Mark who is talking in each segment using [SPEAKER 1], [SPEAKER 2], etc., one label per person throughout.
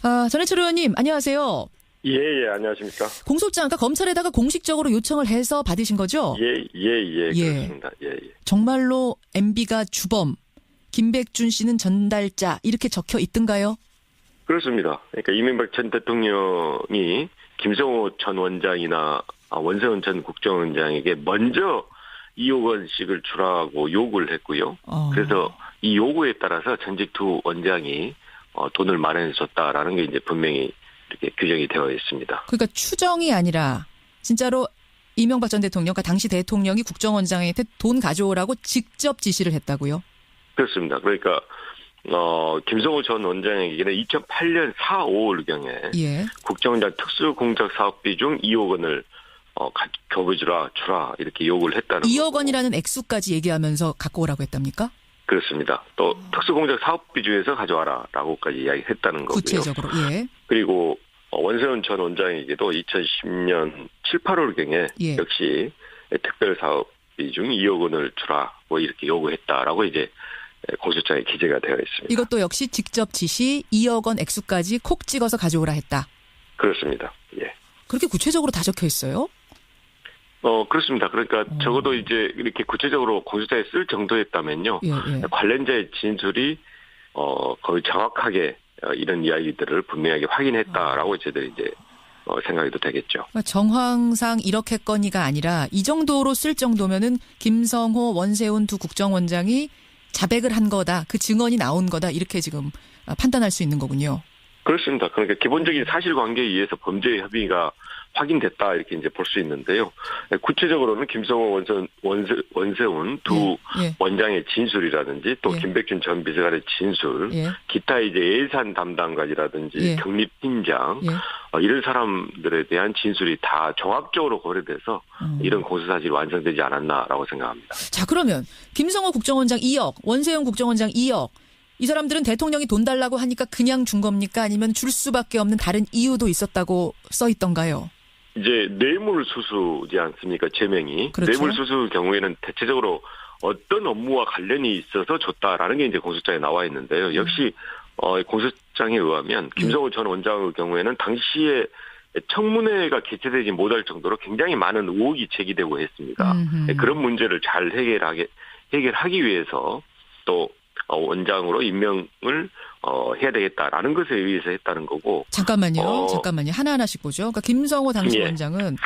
[SPEAKER 1] 전해철 의원님, 안녕하세요.
[SPEAKER 2] 예, 안녕하십니까.
[SPEAKER 1] 공소장, 그러니까 검찰에다가 공식적으로 요청을 해서 받으신 거죠?
[SPEAKER 2] 예, 그렇습니다. 예.
[SPEAKER 1] 정말로 MB가 주범, 김백준 씨는 전달자, 이렇게 적혀 있던가요?
[SPEAKER 2] 그렇습니다. 그러니까 이명박 전 대통령이 김성호 전 원장이나 원세훈 전 국정원장에게 먼저 2억 원씩을 주라고 요구를 했고요. 그래서 이 요구에 따라서 전직 두 원장이 돈을 마련해 줬다라는 게 이제 분명히 이렇게 규정이 되어 있습니다.
[SPEAKER 1] 그러니까 추정이 아니라 진짜로 이명박 전 대통령, 그러니까 당시 대통령이 국정원장한테 돈 가져오라고 직접 지시를 했다고요?
[SPEAKER 2] 그렇습니다. 그러니까 김성호 전 원장에게는 2008년 4, 5월경에
[SPEAKER 1] 예.
[SPEAKER 2] 국정원장 특수공작사업비 중 2억 원을 교부주라 주라 이렇게 요구를 했다는
[SPEAKER 1] 2억
[SPEAKER 2] 거고.
[SPEAKER 1] 원이라는 액수까지 얘기하면서 갖고 오라고 했답니까?
[SPEAKER 2] 그렇습니다. 또 특수공작 사업비 중에서 가져와라라고까지 이야기했다는 거고요.
[SPEAKER 1] 구체적으로, 예.
[SPEAKER 2] 그리고 원세훈 전 원장에게도 2010년 7, 8월경에
[SPEAKER 1] 예.
[SPEAKER 2] 역시 특별사업비 중 2억 원을 주라 뭐 이렇게 요구했다라고 이제 공소장에 기재가 되어 있습니다.
[SPEAKER 1] 이것도 역시 직접 지시 2억 원 액수까지 콕 찍어서 가져오라 했다.
[SPEAKER 2] 그렇습니다. 예.
[SPEAKER 1] 그렇게 구체적으로 다 적혀 있어요?
[SPEAKER 2] 그렇습니다. 그러니까 적어도 이제 이렇게 구체적으로 공소장에 쓸 정도였다면요.
[SPEAKER 1] 예.
[SPEAKER 2] 관련자의 진술이 거의 정확하게 이런 이야기들을 분명하게 확인했다라고 저희들이 이제 생각해도 되겠죠.
[SPEAKER 1] 그러니까 정황상 이렇게건이가 아니라 이 정도로 쓸 정도면은 김성호, 원세훈 두 국정원장이 자백을 한 거다. 그 증언이 나온 거다. 이렇게 지금 판단할 수 있는 거군요.
[SPEAKER 2] 그렇습니다. 그러니까 기본적인 사실관계에 의해서 범죄의 협의가 확인됐다 이렇게 이제 볼 수 있는데요. 구체적으로는 김성호 원세훈 두
[SPEAKER 1] 예.
[SPEAKER 2] 원장의 진술이라든지 또
[SPEAKER 1] 예.
[SPEAKER 2] 김백준 전 비서관의 진술,
[SPEAKER 1] 예.
[SPEAKER 2] 기타 이제 예산 담당관이라든지
[SPEAKER 1] 예.
[SPEAKER 2] 경립팀장
[SPEAKER 1] 예.
[SPEAKER 2] 이런 사람들에 대한 진술이 다 종합적으로 고려돼서 이런 공소사실이 완성되지 않았나라고 생각합니다.
[SPEAKER 1] 자, 그러면 김성호 국정원장 2억, 원세훈 국정원장 2억. 이 사람들은 대통령이 돈 달라고 하니까 그냥 준 겁니까? 아니면 줄 수밖에 없는 다른 이유도 있었다고 써 있던가요?
[SPEAKER 2] 이제 뇌물수수지 않습니까? 제명이.
[SPEAKER 1] 그렇죠.
[SPEAKER 2] 뇌물수수 경우에는 대체적으로 어떤 업무와 관련이 있어서 줬다라는 게 이제 공소장에 나와 있는데요. 역시 공소장에 의하면 김성호 전 원장의 경우에는 당시에 청문회가 개최되지 못할 정도로 굉장히 많은 의혹이 제기되고 했습니다. 그런 문제를 잘 해결하기 위해서 또 원장으로 임명을 해야 되겠다라는 것에 의해서 했다는 거고.
[SPEAKER 1] 잠깐만요. 하나하나씩 보죠. 그러니까 김성호 당시 원장은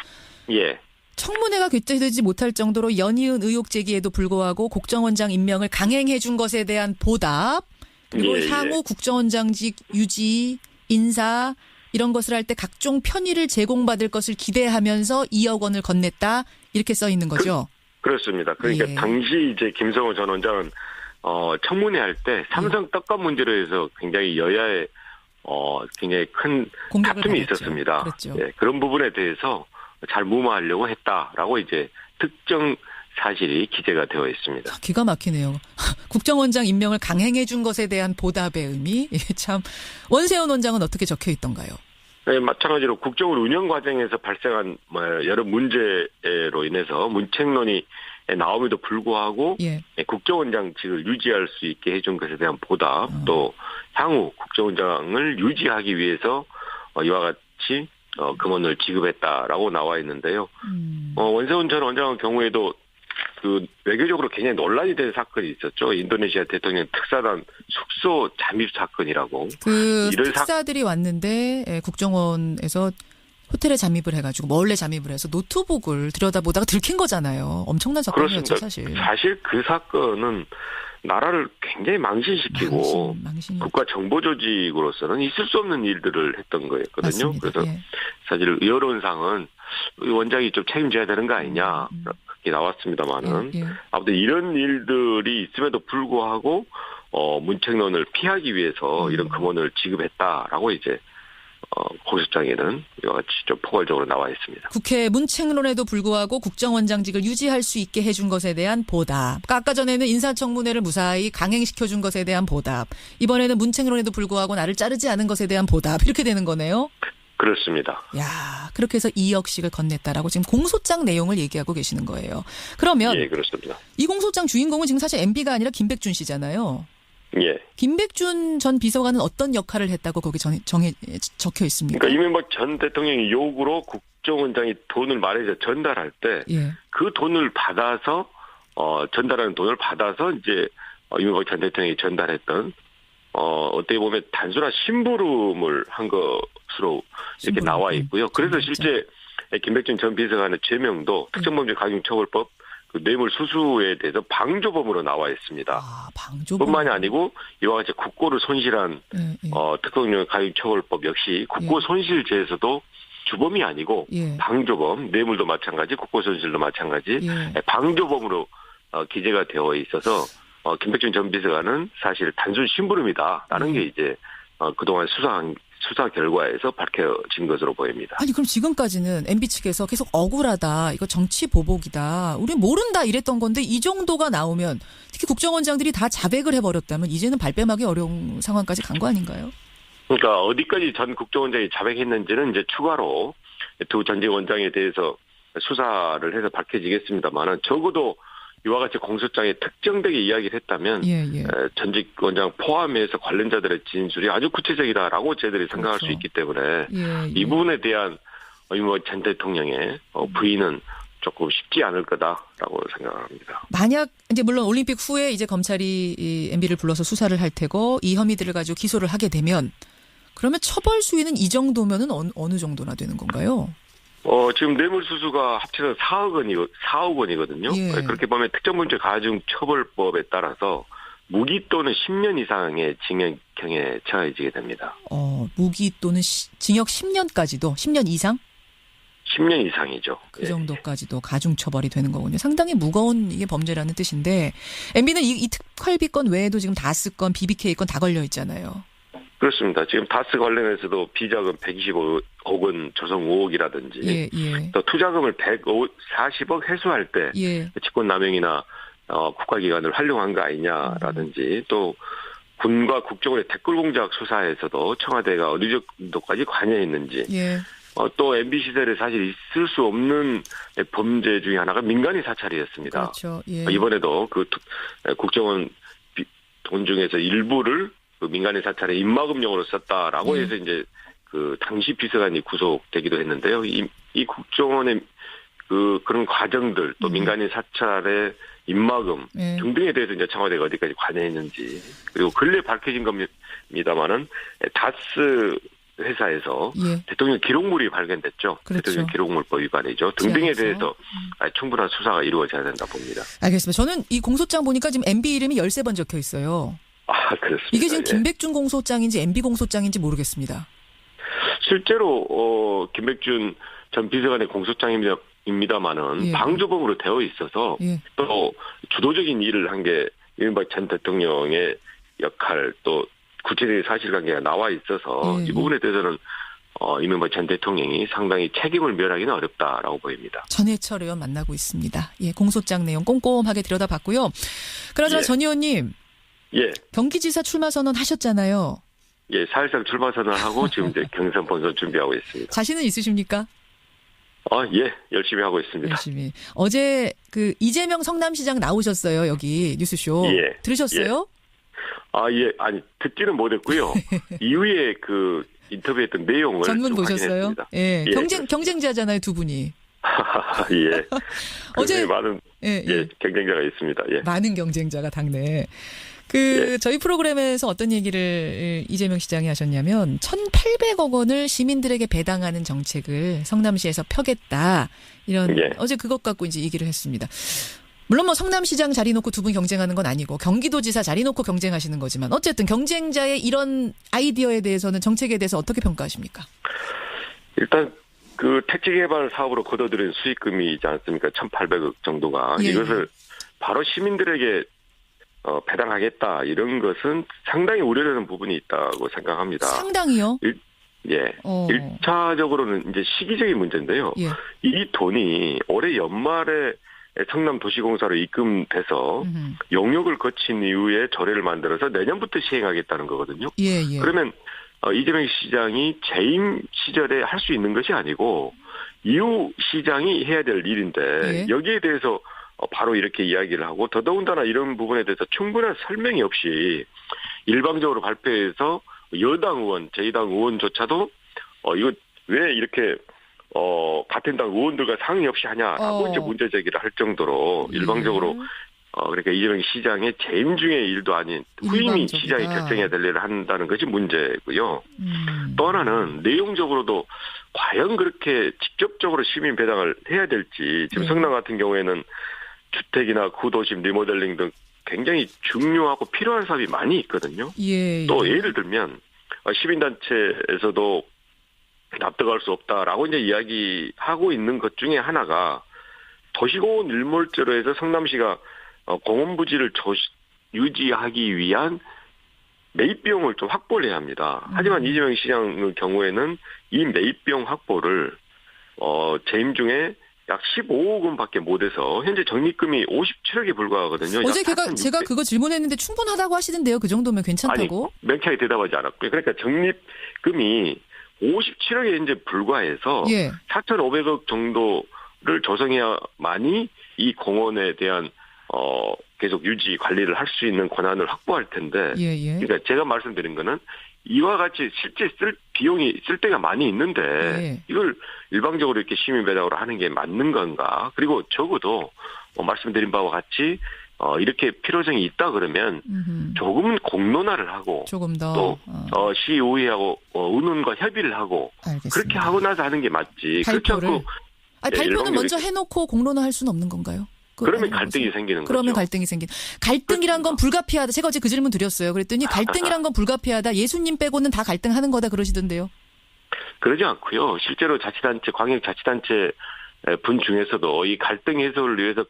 [SPEAKER 1] 청문회가 개최되지 못할 정도로 연이은 의혹 제기에도 불구하고 국정원장 임명을 강행해 준 것에 대한 보답, 그리고 향후 국정원장직 유지, 인사 이런 것을 할 때 각종 편의를 제공받을 것을 기대하면서 2억 원을 건넸다 이렇게 써 있는 거죠.
[SPEAKER 2] 그렇습니다. 그러니까 당시 이제 김성호 전 원장은 청문회 할 때 삼성 떡값 문제로 해서 굉장히 여야에 굉장히 큰 다툼이 있었습니다.
[SPEAKER 1] 그렇죠.
[SPEAKER 2] 예, 그런 부분에 대해서 잘 무마하려고 했다라고 이제 특정 사실이 기재가 되어 있습니다.
[SPEAKER 1] 기가 막히네요. 국정원장 임명을 강행해 준 것에 대한 보답의 의미. 참 원세훈 원장은 어떻게 적혀 있던가요?
[SPEAKER 2] 네, 마찬가지로 국정원 운영 과정에서 발생한 여러 문제로 인해서 문책론이 나옴에도 불구하고 국정원장직을 유지할 수 있게 해준 것에 대한 보답, 또 향후 국정원장을 유지하기 위해서 이와 같이 금원을 지급했다라고 나와 있는데요. 원세훈 전 원장의 경우에도 그 외교적으로 굉장히 논란이 된 사건이 있었죠. 인도네시아 대통령 특사단 숙소 잠입 사건이라고.
[SPEAKER 1] 그 이런 특사들이 왔는데 국정원에서 호텔에 잠입을 해가지고 몰래 잠입을 해서 노트북을 들여다보다가 들킨 거잖아요. 엄청난 사건이었죠, 사실.
[SPEAKER 2] 사실 그 사건은 나라를 굉장히 망신시키고 국가 정보 조직으로서는 있을 수 없는 일들을 했던 거였거든요.
[SPEAKER 1] 맞습니다.
[SPEAKER 2] 그래서 사실 여론상은 원장이 좀 책임져야 되는 거 아니냐 그렇게 나왔습니다만은 아무튼 이런 일들이 있음에도 불구하고 문책론을 피하기 위해서 이런 금원을 지급했다라고 이제 공소장에는 이와 같이 좀 포괄적으로 나와 있습니다.
[SPEAKER 1] 국회 문책론에도 불구하고 국정원장직을 유지할 수 있게 해준 것에 대한 보답. 그러니까 아까 전에는 인사청문회를 무사히 강행시켜준 것에 대한 보답. 이번에는 문책론에도 불구하고 나를 자르지 않은 것에 대한 보답. 이렇게 되는 거네요.
[SPEAKER 2] 그렇습니다.
[SPEAKER 1] 야, 그렇게 해서 2억씩을 건넸다라고 지금 공소장 내용을 얘기하고 계시는 거예요. 그러면
[SPEAKER 2] 예, 그렇습니다.
[SPEAKER 1] 이 공소장 주인공은 지금 사실 MB가 아니라 김백준 씨잖아요.
[SPEAKER 2] 예.
[SPEAKER 1] 김백준 전 비서관은 어떤 역할을 했다고 거기 적혀 있습니까?
[SPEAKER 2] 그러니까 이명박 전 대통령이 요구로 국정원장이 돈을 말해서 전달할 때 그 돈을 받아서 전달하는 돈을 받아서 이제 이명박 전 대통령이 전달했던 어떻게 보면 단순한 심부름을 한 것으로 이렇게 나와 있고요. 그래서 실제 김백준 전 비서관의 죄명도 특정범죄 가중처벌법 그 뇌물 수수에 대해서 방조범으로 나와 있습니다.
[SPEAKER 1] 아, 방조범.
[SPEAKER 2] 뿐만이 아니고 이와 같이 국고를 손실한 특정범죄 가중처벌법 역시 국고 손실죄에서도 주범이 아니고 방조범, 뇌물도 마찬가지, 국고 손실도 마찬가지, 방조범으로 기재가 되어 있어서 김백준 전 비서관은 사실 단순 심부름이다라는 게 이제 그동안 수사 결과에서 밝혀진 것으로 보입니다.
[SPEAKER 1] 아니 그럼 지금까지는 MB 측에서 계속 억울하다, 이거 정치 보복이다, 우리 모른다 이랬던 건데 이 정도가 나오면 특히 국정원장들이 다 자백을 해버렸다면 이제는 발뺌하기 어려운 상황까지 간 거 아닌가요?
[SPEAKER 2] 그러니까 어디까지 전 국정원장이 자백했는지는 이제 추가로 두 전직 원장에 대해서 수사를 해서 밝혀지겠습니다만 적어도 이와 같이 공소장에 특정되게 이야기를 했다면 전직 원장 포함해서 관련자들의 진술이 아주 구체적이다라고 저희들이 생각할 수 있기 때문에 이 부분에 대한 이명박 전 대통령의 부인은 조금 쉽지 않을 거다라고 생각합니다.
[SPEAKER 1] 만약 이제 물론 올림픽 후에 이제 검찰이 이 MB를 불러서 수사를 할 테고 이 혐의들을 가지고 기소를 하게 되면 그러면 처벌 수위는 이 정도면은 어느 정도나 되는 건가요?
[SPEAKER 2] 지금 뇌물수수가 합쳐서 4억 원이거든요. 그렇게 보면 특정범죄 가중처벌법에 따라서 무기 또는 10년 이상의 징역형에 처해지게 됩니다.
[SPEAKER 1] 무기 또는 징역 10년까지도? 10년 이상?
[SPEAKER 2] 10년 이상이죠.
[SPEAKER 1] 그 정도까지도 가중처벌이 되는 거군요. 상당히 무거운 이게 범죄라는 뜻인데 MB는 이 특활비 건 외에도 지금 다스 건, BBK 건 다 걸려 있잖아요.
[SPEAKER 2] 그렇습니다. 지금 다스 관련해서도 비자금 125억 원 조성 5억이라든지 또 투자금을 140억 회수할 때 직권남용이나 국가기관을 활용한 거 아니냐라든지 또 군과 국정원의 댓글 공작 수사에서도 청와대가 어느 정도까지 관여했는지 또 MB 시절에 사실 있을 수 없는 범죄 중에 하나가 민간인 사찰이었습니다.
[SPEAKER 1] 그렇죠.
[SPEAKER 2] 이번에도 그 국정원 돈 중에서 일부를 그 민간인 사찰에 입막음용으로 썼다라고 해서 이제 그 당시 비서관이 구속되기도 했는데요. 이 국정원의 그런 과정들 또 민간인 사찰의 입막음 등등에 대해서 이제 청와대가 어디까지 관여했는지 그리고 근래 밝혀진 겁니다만은 다스 회사에서 대통령 기록물이 발견됐죠. 그렇죠. 대통령 기록물법 위반이죠. 등등에 대해서 충분한 수사가 이루어져야 된다 봅니다.
[SPEAKER 1] 알겠습니다. 저는 이 공소장 보니까 지금 MB 이름이 13번 적혀 있어요.
[SPEAKER 2] 그렇습니다.
[SPEAKER 1] 이게 지금 김백준 공소장인지 MB 공소장인지 모르겠습니다.
[SPEAKER 2] 실제로 김백준 전 비서관의 공소장입니다만은 방조범으로 되어 있어서 또 주도적인 일을 한 게 이명박 전 대통령의 역할 또 구체적인 사실관계가 나와 있어서 이 부분에 대해서는 이명박 전 대통령이 상당히 책임을 면하기는 어렵다라고 보입니다.
[SPEAKER 1] 전해철 의원 만나고 있습니다. 공소장 내용 꼼꼼하게 들여다봤고요. 그나저나 전 의원님. 경기지사 출마 선언 하셨잖아요.
[SPEAKER 2] 사실상 출마 선언을 하고 지금 이제 경선 본선 준비하고 있습니다.
[SPEAKER 1] 자신은 있으십니까?
[SPEAKER 2] 열심히 하고 있습니다.
[SPEAKER 1] 열심히. 어제 그 이재명 성남시장 나오셨어요, 여기 뉴스쇼. 들으셨어요?
[SPEAKER 2] 아니 듣지는 못했고요. 이후에 그 인터뷰했던 내용을
[SPEAKER 1] 전문
[SPEAKER 2] 좀
[SPEAKER 1] 보셨어요?
[SPEAKER 2] 확인했습니다.
[SPEAKER 1] 경쟁자잖아요, 두 분이.
[SPEAKER 2] 어제 많은 경쟁자가 있습니다.
[SPEAKER 1] 많은 경쟁자가 당내. 저희 프로그램에서 어떤 얘기를 이재명 시장이 하셨냐면 1,800억 원을 시민들에게 배당하는 정책을 성남시에서 펴겠다. 이런 어제 그것 갖고 이제 얘기를 했습니다. 물론 뭐 성남시장 자리 놓고 두 분 경쟁하는 건 아니고 경기도지사 자리 놓고 경쟁하시는 거지만 어쨌든 경쟁자의 이런 아이디어에 대해서는 정책에 대해서 어떻게 평가하십니까?
[SPEAKER 2] 일단 그 택지 개발 사업으로 거둬들인 수익금이 있지 않습니까? 1,800억 정도가 이것을 바로 시민들에게 배당하겠다 이런 것은 상당히 우려되는 부분이 있다고 생각합니다.
[SPEAKER 1] 상당히요?
[SPEAKER 2] 1차적으로는 이제 시기적인 문제인데요. 이 돈이 올해 연말에 성남도시공사로 입금돼서 용역을 거친 이후에 조례를 만들어서 내년부터 시행하겠다는 거거든요. 그러면 이재명 시장이 재임 시절에 할 수 있는 것이 아니고 이후 시장이 해야 될 일인데 여기에 대해서 바로 이렇게 이야기를 하고 더더군다나 이런 부분에 대해서 충분한 설명이 없이 일방적으로 발표해서 여당 의원, 제2당 의원조차도 이거 왜 이렇게 같은 당 의원들과 상의 없이 하냐라고 이제 문제 제기를 할 정도로 일방적으로 그러니까 이재명 시장의 재임 중의 일도 아닌 후임이 시장이 결정해야 될 일을 한다는 것이 문제고요. 또 하나는 내용적으로도 과연 그렇게 직접적으로 시민 배당을 해야 될지 지금 성남 같은 경우에는 주택이나 구도심 리모델링 등 굉장히 중요하고 필요한 사업이 많이 있거든요. 또 예를 들면 시민단체에서도 납득할 수 없다라고 이제 이야기하고 있는 것 중에 하나가 도시공원 일몰제로 해서 성남시가 공원 부지를 유지하기 위한 매입 비용을 좀 확보를 해야 합니다. 하지만 이재명 시장의 경우에는 이 매입 비용 확보를 재임 중에 약 15억 원밖에 못해서 현재 적립금이 57억에 불과하거든요.
[SPEAKER 1] 어제 제가 그거 질문했는데 충분하다고 하시던데요. 그 정도면 괜찮다고?
[SPEAKER 2] 아니, 명쾌하게 대답하지 않았고요. 그러니까 적립금이 57억에 현재 불과해서 4,500억 정도를 조성해야만이 이 공원에 대한 계속 유지 관리를 할 수 있는 권한을 확보할 텐데 그러니까 제가 말씀드린 거는 이와 같이 실제 쓸 데가 많이 있는데 이걸 일방적으로 이렇게 시민 배당으로 하는 게 맞는 건가? 그리고 적어도 말씀드린 바와 같이 이렇게 필요성이 있다 그러면 조금은 공론화를 하고
[SPEAKER 1] 조금 더
[SPEAKER 2] 또 시의회하고 의논과 협의를 하고
[SPEAKER 1] 알겠습니다.
[SPEAKER 2] 그렇게 하고 나서 하는 게 맞지.
[SPEAKER 1] 발표를. 발표는 먼저 해놓고 공론화할 수는 없는 건가요?
[SPEAKER 2] 그러면 갈등이 생기는 거죠.
[SPEAKER 1] 그러면 갈등이 생기는. 갈등이란 건 불가피하다. 제가 어제 그 질문 드렸어요. 그랬더니 갈등이란 건 불가피하다. 예수님 빼고는 다 갈등하는 거다 그러시던데요.
[SPEAKER 2] 그러지 않고요. 실제로 자치단체, 광역자치단체 분 중에서도 이 갈등 해소를 위해서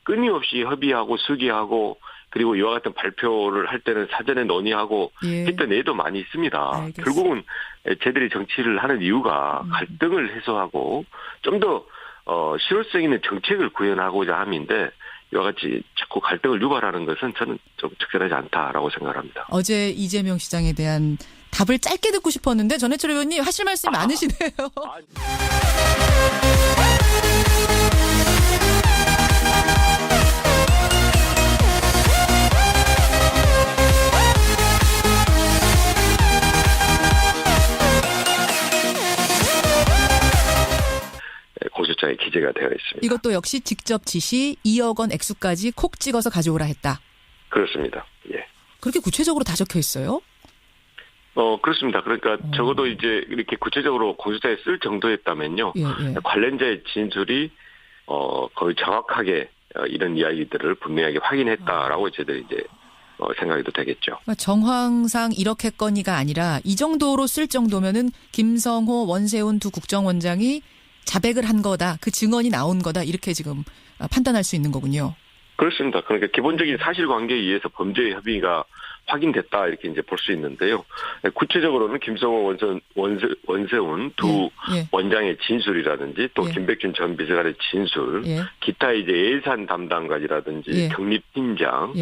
[SPEAKER 2] 끊임없이 협의하고 수기하고 그리고 이와 같은 발표를 할 때는 사전에 논의하고 했던 예도 많이 있습니다.
[SPEAKER 1] 알겠습니다.
[SPEAKER 2] 결국은 쟤들이 정치를 하는 이유가 갈등을 해소하고 좀 더 실효성 있는 정책을 구현하고자 함인데 이와 같이 자꾸 갈등을 유발하는 것은 저는 좀 적절하지 않다라고 생각합니다.
[SPEAKER 1] 어제 이재명 시장에 대한 답을 짧게 듣고 싶었는데 전해철 의원님 하실 말씀이 많으시네요.
[SPEAKER 2] 공소장에 기재가 되어 있습니다.
[SPEAKER 1] 이것도 역시 직접 지시 2억 원 액수까지 콕 찍어서 가져오라 했다.
[SPEAKER 2] 그렇습니다. 예.
[SPEAKER 1] 그렇게 구체적으로 다 적혀 있어요?
[SPEAKER 2] 그렇습니다. 그러니까 적어도 이제 이렇게 구체적으로 공소장에 쓸 정도였다면요. 관련자의 진술이 거의 정확하게 이런 이야기들을 분명하게 확인했다라고 저희들이 이제 생각해도 되겠죠.
[SPEAKER 1] 그러니까 정황상 이렇게건이가 아니라 이 정도로 쓸 정도면은 김성호, 원세훈 두 국정원장이 자백을 한 거다. 그 증언이 나온 거다. 이렇게 지금 판단할 수 있는 거군요.
[SPEAKER 2] 그렇습니다. 그러니까 기본적인 사실관계에 의해서 범죄의 협의가 확인됐다 이렇게 이제 볼 수 있는데요. 구체적으로는 김성호 원세훈 두 원장의 진술이라든지 또 김백준 전 비서관의 진술, 기타 이제 예산 담당관이라든지 경립팀장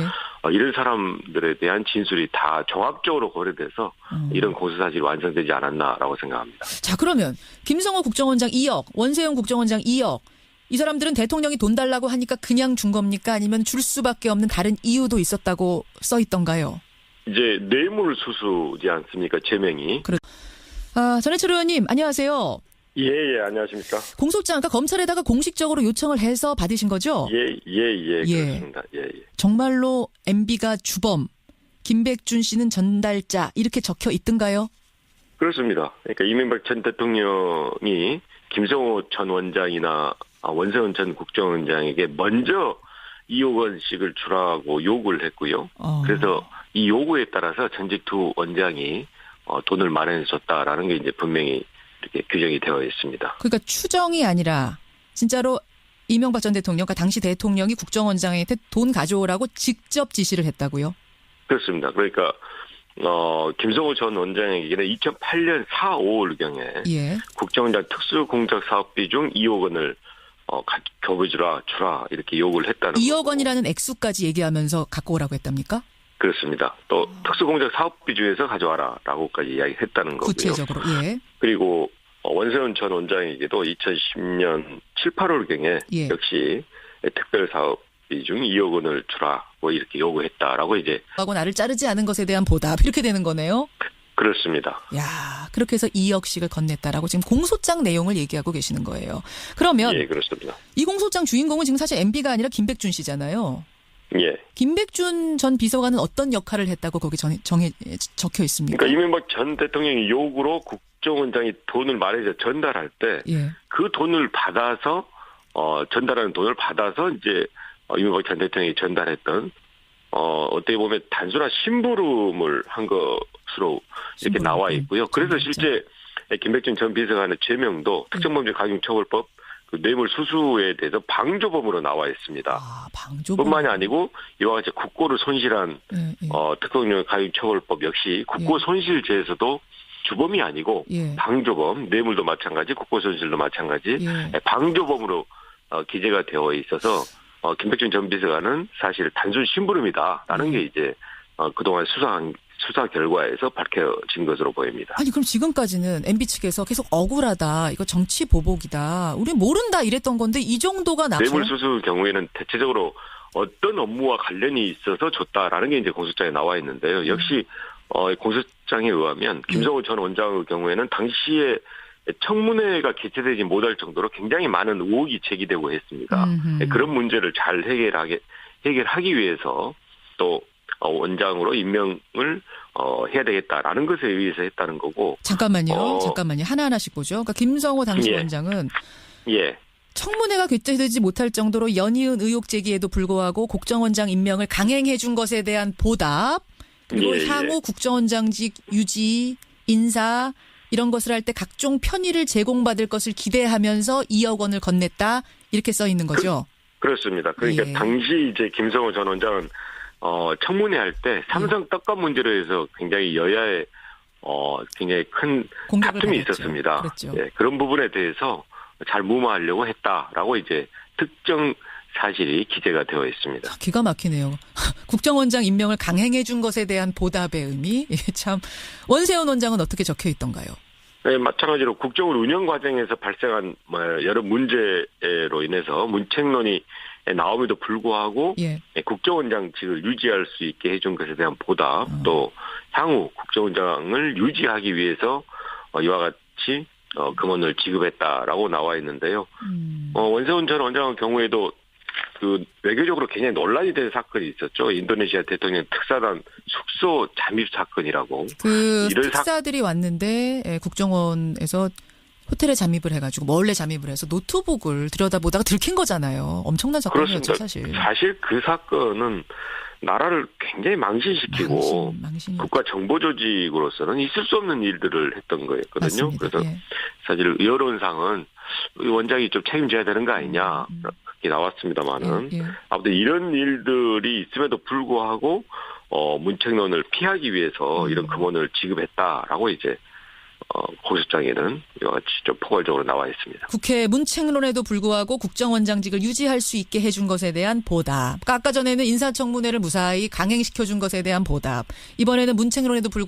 [SPEAKER 2] 이런 사람들에 대한 진술이 다 종합적으로 고려돼서 이런 공소사실이 완성되지 않았나라고 생각합니다.
[SPEAKER 1] 자, 그러면 김성호 국정원장 2억, 원세훈 국정원장 2억. 이 사람들은 대통령이 돈 달라고 하니까 그냥 준 겁니까? 아니면 줄 수밖에 없는 다른 이유도 있었다고 써 있던가요?
[SPEAKER 2] 이제 뇌물수수지 않습니까? 제명이.
[SPEAKER 1] 전해철 의원님 안녕하세요.
[SPEAKER 2] 예, 안녕하십니까?
[SPEAKER 1] 공소장, 그러니까 검찰에다가 공식적으로 요청을 해서 받으신 거죠?
[SPEAKER 2] 그렇습니다. 예.
[SPEAKER 1] 정말로 MB가 주범, 김백준 씨는 전달자 이렇게 적혀 있던가요?
[SPEAKER 2] 그렇습니다. 그러니까 이명박 전 대통령이 김성호 전 원장이나 원세훈 전 국정원장에게 먼저 2억 원씩을 주라고 요구를 했고요. 그래서 이 요구에 따라서 전직 두 원장이 돈을 마련해 줬다라는 게 이제 분명히 이렇게 규정이 되어 있습니다.
[SPEAKER 1] 그러니까 추정이 아니라 진짜로 이명박 전 대통령, 그러니까 당시 대통령이 국정원장한테 돈 가져오라고 직접 지시를 했다고요?
[SPEAKER 2] 그렇습니다. 그러니까 김성호 전 원장에게는 2008년 4, 5월경에 국정원장 특수공작사업비 중 2억 원을 주라 이렇게 요구를 했다는
[SPEAKER 1] 2억
[SPEAKER 2] 거고.
[SPEAKER 1] 원이라는 액수까지 얘기하면서 갖고 오라고 했답니까?
[SPEAKER 2] 그렇습니다. 또 특수공작 사업비 중에서 가져와라라고까지 이야기했다는 거고요.
[SPEAKER 1] 구체적으로.
[SPEAKER 2] 그리고 원세훈 전 원장에게도 2010년 7, 8월경에 역시 특별사업 중 2억 원을 주라고 이렇게 요구했다라고 이제.
[SPEAKER 1] 하고 나를 자르지 않은 것에 대한 보답 이렇게 되는 거네요.
[SPEAKER 2] 그렇습니다.
[SPEAKER 1] 야, 그렇게 해서 2억씩을 건넸다라고 지금 공소장 내용을 얘기하고 계시는 거예요. 그러면
[SPEAKER 2] 예, 그렇습니다.
[SPEAKER 1] 이 공소장 주인공은 지금 사실 MB가 아니라 김백준 씨잖아요.
[SPEAKER 2] 예.
[SPEAKER 1] 김백준 전 비서관은 어떤 역할을 했다고 거기 적혀 있습니까?
[SPEAKER 2] 그러니까 이명박 전 대통령의 요구로 국정원장이 돈을 말해서 전달할 때 그 돈을 받아서 전달하는 돈을 받아서 이제 이명박 전 대통령이 전달했던 어떻게 보면 단순한 심부름을 한 것으로 이렇게 나와 있고요. 그래서 실제 김백준 전 비서관의 죄명도 특정범죄가중처벌법 그 뇌물수수에 대해서 방조범으로 나와 있습니다.
[SPEAKER 1] 아, 방조범.
[SPEAKER 2] 뿐만이 아니고 이와 같이 국고를 손실한 특정범죄가중처벌법 역시 국고 손실죄에서도 주범이 아니고 방조범, 뇌물도 마찬가지, 국고 손실도 마찬가지, 방조범으로 기재가 되어 있어서 김백준 전 비서관은 사실 단순 심부름이다라는 게 이제 그동안 수사 결과에서 밝혀진 것으로 보입니다.
[SPEAKER 1] 아니 그럼 지금까지는 MB 측에서 계속 억울하다, 이거 정치 보복이다, 우리 모른다 이랬던 건데 이 정도가 나서
[SPEAKER 2] 뇌물수수 경우에는 대체적으로 어떤 업무와 관련이 있어서 줬다라는 게 이제 공소장에 나와 있는데요. 역시 공소장에 의하면 김성호 전 원장의 경우에는 당시에 청문회가 개최되지 못할 정도로 굉장히 많은 의혹이 제기되고 했습니다. 그런 문제를 잘 해결하기 위해서 또 원장으로 임명을 해야 되겠다라는 것에 의해서 했다는 거고.
[SPEAKER 1] 잠깐만요. 하나하나씩 보죠. 그러니까 김성호 당시 원장은 청문회가 개최되지 못할 정도로 연이은 의혹 제기에도 불구하고 국정원장 임명을 강행해 준 것에 대한 보답, 그리고 향후 국정원장직 유지, 인사 이런 것을 할 때 각종 편의를 제공받을 것을 기대하면서 2억 원을 건넸다 이렇게 써 있는 거죠.
[SPEAKER 2] 그렇습니다. 그러니까 당시 이제 김성호 전 원장은 청문회 할 때 삼성 떡값 문제로 해서 굉장히 여야에 굉장히 큰 다툼이 있었습니다.
[SPEAKER 1] 그렇죠.
[SPEAKER 2] 그런 부분에 대해서 잘 무마하려고 했다라고 이제 특정 사실이 기재가 되어 있습니다.
[SPEAKER 1] 기가 막히네요. 국정원장 임명을 강행해 준 것에 대한 보답의 의미. 이게 참. 원세훈 원장은 어떻게 적혀 있던가요?
[SPEAKER 2] 네, 마찬가지로 국정원 운영 과정에서 발생한 여러 문제로 인해서 문책론이 나옴에도 불구하고 국정원장직을 유지할 수 있게 해준 것에 대한 보답, 또 향후 국정원장을 유지하기 위해서 이와 같이 금원을 지급했다라고 나와 있는데요. 원세훈 전 원장의 경우에도 그 외교적으로 굉장히 논란이 된 사건이 있었죠. 인도네시아 대통령 특사단 숙소 잠입 사건이라고.
[SPEAKER 1] 그 특사들이 왔는데 국정원에서 호텔에 잠입을 해가지고 몰래 잠입을 해서 노트북을 들여다보다가 들킨 거잖아요. 엄청난 사건이었죠.
[SPEAKER 2] 사실 그 사건은 나라를 굉장히 망신시키고 국가 정보 조직으로서는 있을 수 없는 일들을 했던 거였거든요.
[SPEAKER 1] 맞습니다.
[SPEAKER 2] 그래서 사실 여론상은 원장이 좀 책임져야 되는 거 아니냐 그렇게 나왔습니다만은 아무튼 이런 일들이 있음에도 불구하고 문책론을 피하기 위해서 이런 금원을 지급했다라고 이제 공소장에는 이와 같이 좀 포괄적으로 나와 있습니다.
[SPEAKER 1] 국회 문책론에도 불구하고 국정원장직을 유지할 수 있게 해준 것에 대한 보답. 그러니까 아까 전에는 인사청문회를 무사히 강행시켜준 것에 대한 보답. 이번에는 문책론에도 불구하고